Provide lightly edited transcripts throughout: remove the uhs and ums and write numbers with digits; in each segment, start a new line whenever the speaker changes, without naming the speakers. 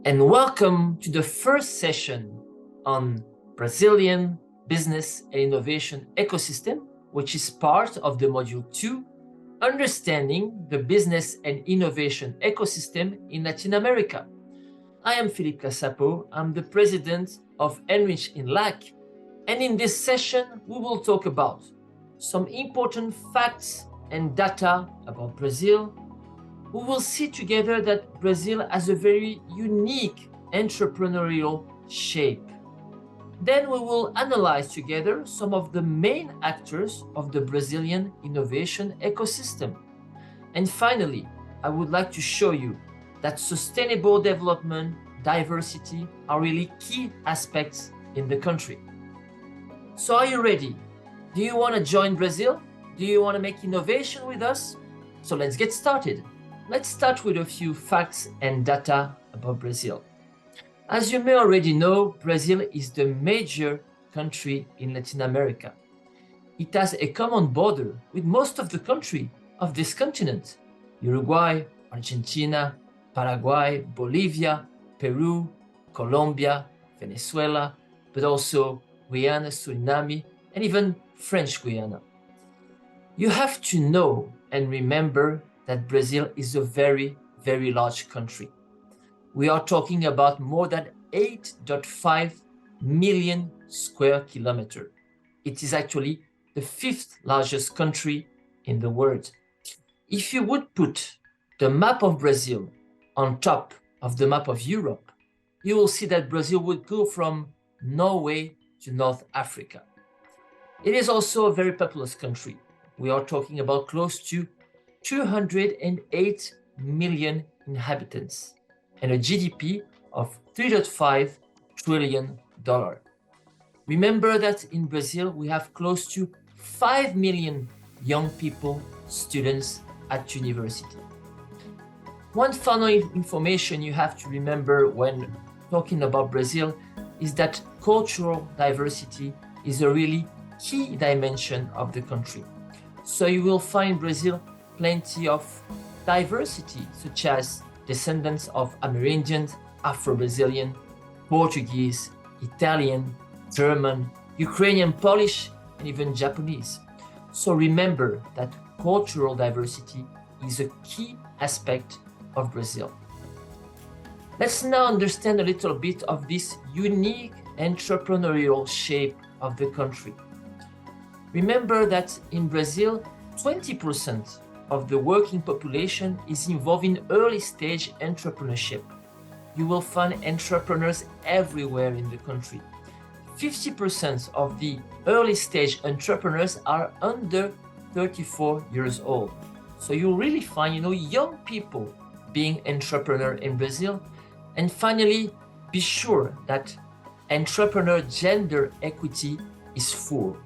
and welcome to the first session on Brazilian business and innovation ecosystem, which is part of the module 2, Understanding the Business and Innovation Ecosystem in Latin America. I am Filipe Cassapo. I'm the president of ENRICH in LAC, and in this session we will talk about some important facts and data about Brazil. We will see together that Brazil has a very unique entrepreneurial shape. Then we will analyze together some of the main actors of the Brazilian innovation ecosystem. And finally, I would like to show you that sustainable development, diversity are really key aspects in the country. So are you ready? Do you want to join Brazil? Do you want to make innovation with us? So let's get started. Let's start with a few facts and data about Brazil. As you may already know, Brazil is the major country in Latin America. It has a common border with most of the country of this continent: Uruguay, Argentina, Paraguay, Bolivia, Peru, Colombia, Venezuela, but also Guyana, Suriname, and even French Guiana. You have to know and remember that Brazil is a very, very large country. We are talking about more than 8.5 million square kilometers. It is actually the 5th largest country in the world. If you would put the map of Brazil on top of the map of Europe, you will see that Brazil would go from Norway to North Africa. It is also a very populous country. We are talking about close to 208 million inhabitants and a GDP of $3.5 trillion. Remember that in Brazil, we have close to 5 million young people, students at university. One final information you have to remember when talking about Brazil is that cultural diversity is a really key dimension of the country. So you will find Brazil plenty of diversity, such as descendants of Amerindians, Afro-Brazilian, Portuguese, Italian, German, Ukrainian, Polish, and even Japanese. So remember that cultural diversity is a key aspect of Brazil. Let's now understand a little bit of this unique entrepreneurial shape of the country. Remember that in Brazil, 20% of the working population is involved in early stage entrepreneurship. You will find entrepreneurs everywhere in the country. 50% of the early stage entrepreneurs are under 34 years old. So you'll really find, young people being entrepreneur in Brazil. And finally, be sure that entrepreneur gender equity is full.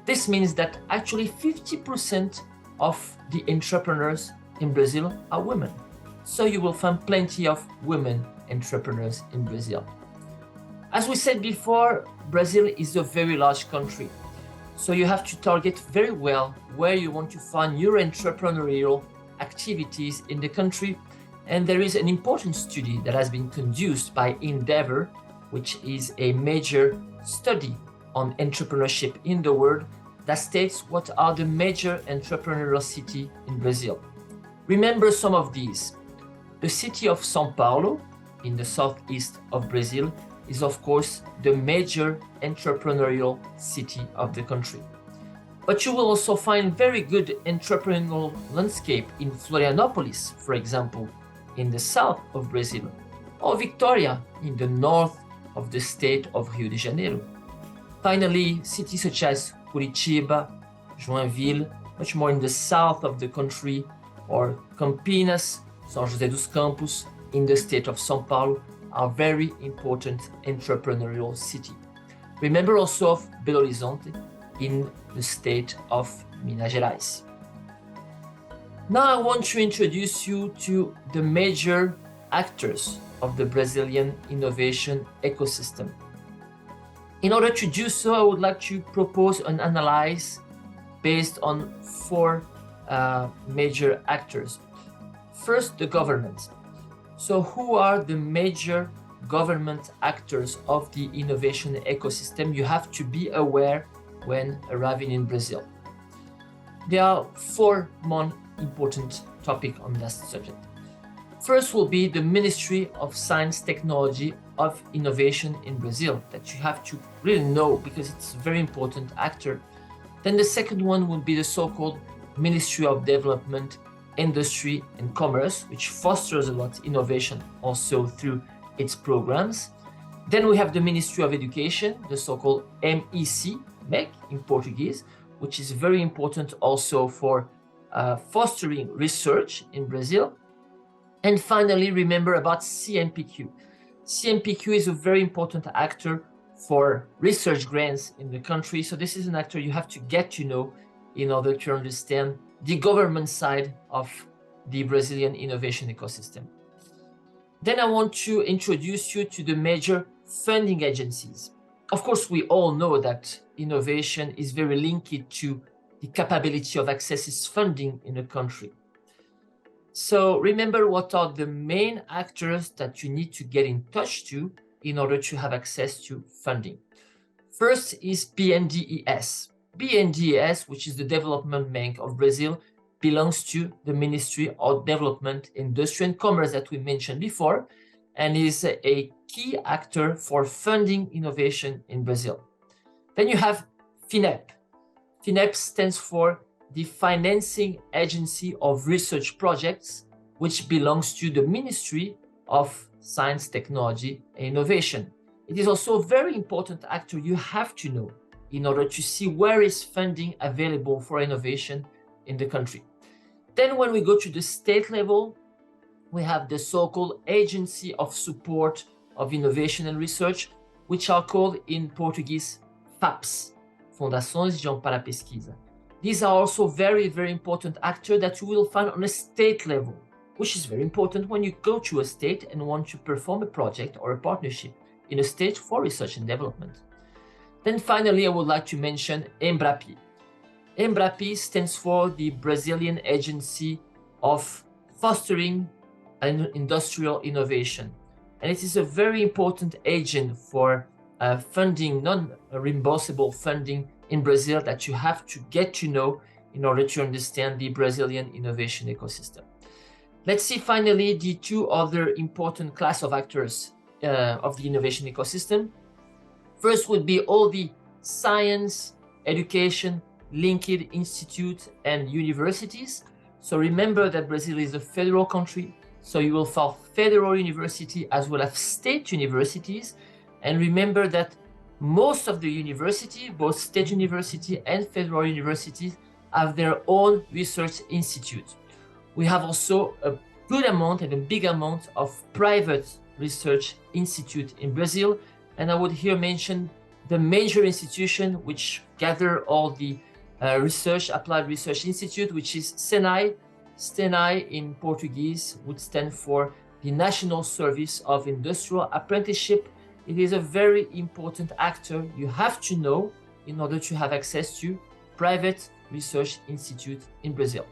This means that actually 50% of the entrepreneurs in Brazil are women. So you will find plenty of women entrepreneurs in Brazil. As we said before, Brazil is a very large country. So you have to target very well where you want to find your entrepreneurial activities in the country. And there is an important study that has been conducted by Endeavor, which is a major study on entrepreneurship in the world, that states what are the major entrepreneurial cities in Brazil. Remember some of these. The city of São Paulo, in the southeast of Brazil, is of course the major entrepreneurial city of the country. But you will also find very good entrepreneurial landscape in Florianópolis, for example, in the south of Brazil, or Vitória in the north of the state of Rio de Janeiro. Finally, cities such as Curitiba, Joinville, much more in the south of the country, or Campinas, São José dos Campos, in the state of São Paulo, are very important entrepreneurial cities. Remember also of Belo Horizonte in the state of Minas Gerais. Now I want to introduce you to the major actors of the Brazilian innovation ecosystem. In order to do so, I would like to propose an analysis based on 4 major actors. First, the government. So who are the major government actors of the innovation ecosystem you have to be aware when arriving in Brazil. There are 4 more important topics on that subject. First will be the Ministry of Science, Technology of Innovation in Brazil, that you have to really know because it's a very important actor. Then the second one will be the so-called Ministry of Development, Industry and Commerce, which fosters a lot innovation also through its programs. Then we have the Ministry of Education, the so-called MEC, MEC in Portuguese, which is very important also for fostering research in Brazil. And finally, remember about CNPq. CNPq is a very important actor for research grants in the country. So this is an actor you have to get to know in order to understand the government side of the Brazilian innovation ecosystem. Then I want to introduce you to the major funding agencies. Of course, we all know that innovation is very linked to the capability of accessing funding in a country. So remember what are the main actors that you need to get in touch to in order to have access to funding. First is BNDES. BNDES, which is the Development Bank of Brazil, belongs to the Ministry of Development, Industry and Commerce that we mentioned before, and is a key actor for funding innovation in Brazil. Then you have FINEP. FINEP stands for the Financing Agency of Research Projects, which belongs to the Ministry of Science, Technology and Innovation. It is also a very important actor you have to know in order to see where is funding available for innovation in the country. Then when we go to the state level, we have the so-called Agency of Support of Innovation and Research, which are called in Portuguese FAPs, Fundações de Amparo à Pesquisa. These are also very, very important actors that you will find on a state level, which is very important when you go to a state and want to perform a project or a partnership in a state for research and development. Then finally, I would like to mention EMBRAPI. EMBRAPI stands for the Brazilian Agency of Fostering and Industrial Innovation. And it is a very important agent for funding, non-reimbursable funding in Brazil that you have to get to know in order to understand the Brazilian innovation ecosystem. Let's see finally the 2 other important class of actors of the innovation ecosystem. First would be all the science, education, linked institutes and universities. So remember that Brazil is a federal country, so you will find federal university as well as state universities. And remember that most of the university, both state university and federal universities, have their own research institute. We have also a good amount and a big amount of private research institute in Brazil. And I would here mention the major institution which gather all the research, applied research institute, which is SENAI. SENAI in Portuguese would stand for the National Service of Industrial Apprenticeship. It is a very important actor you have to know in order to have access to private research institute in Brazil.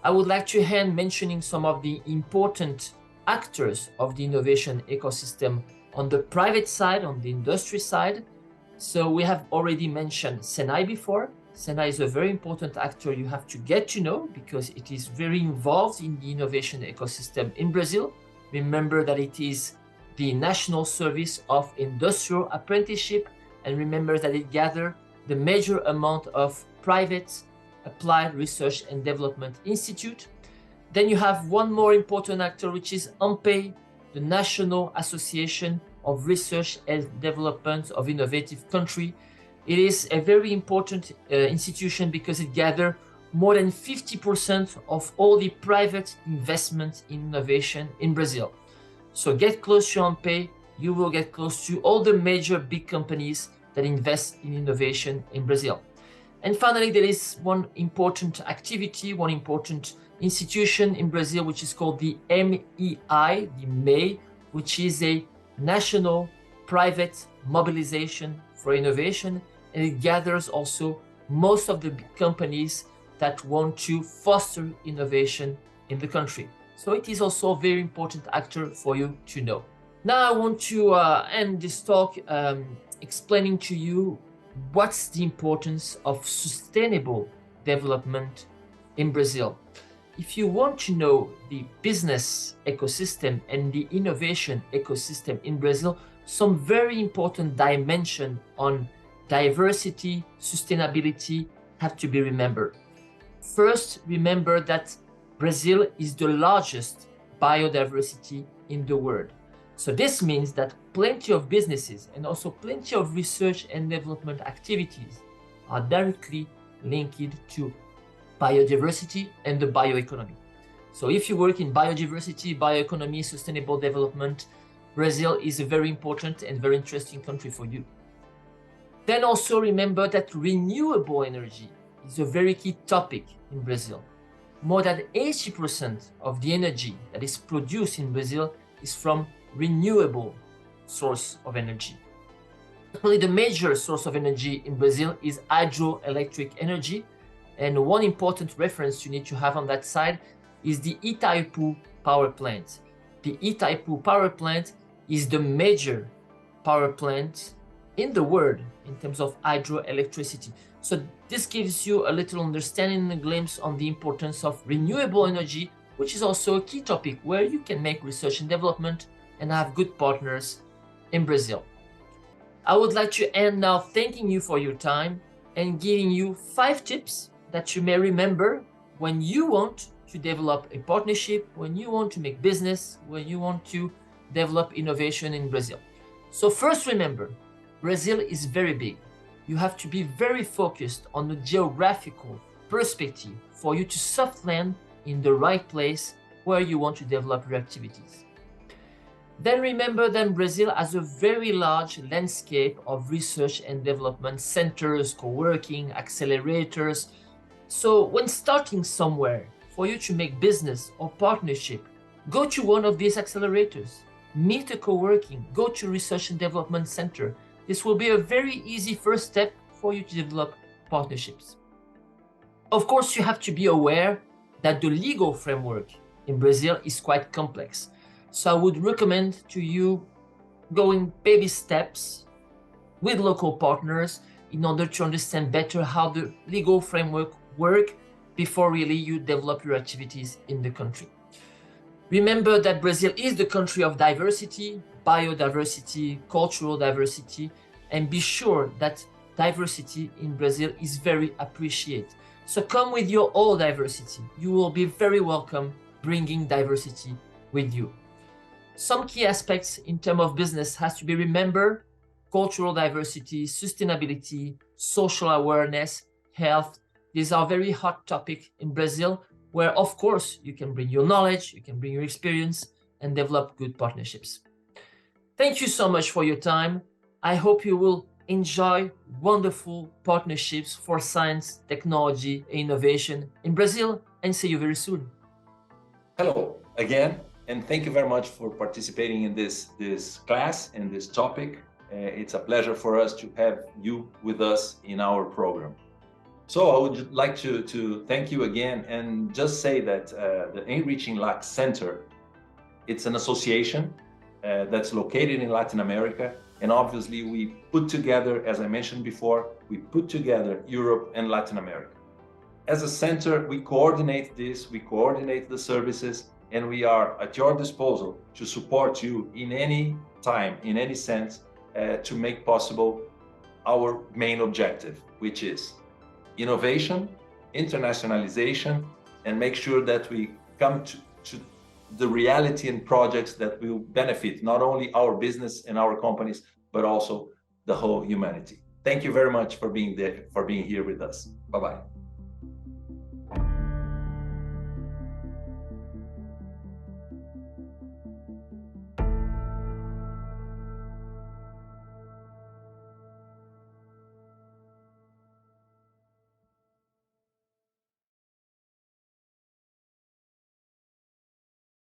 I would like to end mentioning some of the important actors of the innovation ecosystem on the private side, on the industry side. So we have already mentioned SENAI before. SENAI is a very important actor you have to get to know because it is very involved in the innovation ecosystem in Brazil. Remember that it is the National Service of Industrial Apprenticeship, and remember that it gathers the major amount of private applied research and development institute. Then you have one more important actor, which is ANPEI, the National Association of Research and Development of Innovative Country. It is a very important institution because it gathers more than 50% of all the private investment in innovation in Brazil. So get close to ANPEI, you will get close to all the major big companies that invest in innovation in Brazil. And finally, there is one important activity, one important institution in Brazil, which is called the MEI, the MEI, which is a national private mobilization for innovation. And it gathers also most of the big companies that want to foster innovation in the country. So it is also a very important actor for you to know. Now I want to end this talk explaining to you what's the importance of sustainable development in Brazil. If you want to know the business ecosystem and the innovation ecosystem in Brazil, some very important dimension on diversity, sustainability have to be remembered. First, remember that Brazil is the largest biodiversity in the world. So this means that plenty of businesses and also plenty of research and development activities are directly linked to biodiversity and the bioeconomy. So if you work in biodiversity, bioeconomy, sustainable development, Brazil is a very important and very interesting country for you. Then also remember that renewable energy is a very key topic in Brazil. More than 80% of the energy that is produced in Brazil is from renewable source of energy. Probably the major source of energy in Brazil is hydroelectric energy. And one important reference you need to have on that side is the Itaipu power plant. The Itaipu power plant is the major power plant in the world in terms of hydroelectricity. So this gives you a little understanding and a glimpse on the importance of renewable energy, which is also a key topic where you can make research and development and have good partners in Brazil. I would like to end now thanking you for your time and giving you 5 tips that you may remember when you want to develop a partnership, when you want to make business, when you want to develop innovation in Brazil. So first, remember, Brazil is very big. You have to be very focused on the geographical perspective for you to soft land in the right place where you want to develop your activities. Then remember that Brazil has a very large landscape of research and development centers, co-working, accelerators. So when starting somewhere, for you to make business or partnership, go to one of these accelerators, meet a co-working, go to research and development center. This will be a very easy first step for you to develop partnerships. Of course, you have to be aware that the legal framework in Brazil is quite complex. So I would recommend to you going baby steps with local partners in order to understand better how the legal framework works before really you develop your activities in the country. Remember that Brazil is the country of diversity, biodiversity, cultural diversity, and be sure that diversity in Brazil is very appreciated. So come with your all diversity. You will be very welcome bringing diversity with you. Some key aspects in terms of business has to be remembered: cultural diversity, sustainability, social awareness, health. These are very hot topics in Brazil, where of course you can bring your knowledge, you can bring your experience and develop good partnerships. Thank you so much for your time. I hope you will enjoy wonderful partnerships for science, technology, and innovation in Brazil, and see you very soon.
Hello again, and thank you very much for participating in this class and this topic. It's a pleasure for us to have you with us in our program. So I would like to thank you again and just say that the Enriching LAC Center, it's an association that's located in Latin America. And obviously we put together, as I mentioned before, we put together Europe and Latin America. As a center, we coordinate this, we coordinate the services, and we are at your disposal to support you in any time, in any sense, to make possible our main objective, which is innovation, internationalization, and make sure that we come to the reality and projects that will benefit not only our business and our companies, but also the whole humanity. Thank you very much for being there, for being here with us. Bye-bye.